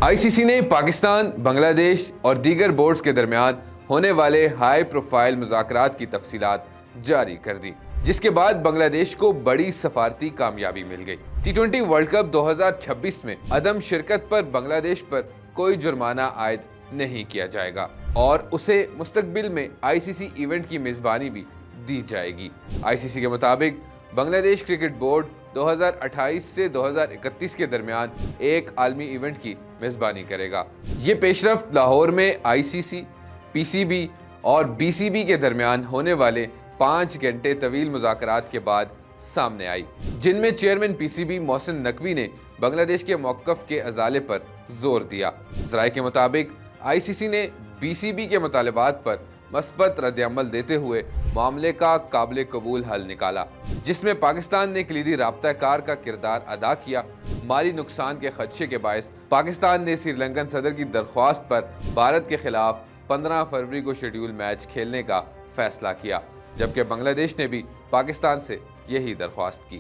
ICC نے پاکستان، بنگلہ دیش اور دیگر بورڈز کے درمیان ہونے والے ہائی پروفائل مذاکرات کی تفصیلات جاری کر دی، جس کے بعد بنگلہ دیش کو بڑی سفارتی کامیابی مل گئی۔ T20 ورلڈ کپ 2026 میں عدم شرکت پر بنگلہ دیش پر کوئی جرمانہ عائد نہیں کیا جائے گا اور اسے مستقبل میں ICC ایونٹ کی میزبانی بھی دی جائے گی۔ ICC کے مطابق بنگلہ دیش کرکٹ بورڈ 2028 سے 2031 کے درمیان ایک عالمی ایونٹ کی میزبانی کرے گا۔ یہ پیش رفت لاہور میں ICC، PCB اور BCB کے درمیان ہونے والے 5 گھنٹے طویل مذاکرات کے بعد سامنے آئی، جن میں چیئرمین PCB محسن نقوی نے بنگلہ دیش کے موقف کے ازالے پر زور دیا۔ ذرائع کے مطابق ICC نے BCB کے مطالبات پر مثبت رد عمل دیتے ہوئے معاملے کا قابل قبول حل نکالا، جس میں پاکستان نے کلیدی رابطہ کار کا کردار ادا کیا۔ مالی نقصان کے خدشے کے باعث پاکستان نے سری لنکن صدر کی درخواست پر بھارت کے خلاف 15 فروری کو شیڈول میچ کھیلنے کا فیصلہ کیا، جبکہ بنگلہ دیش نے بھی پاکستان سے یہی درخواست کی۔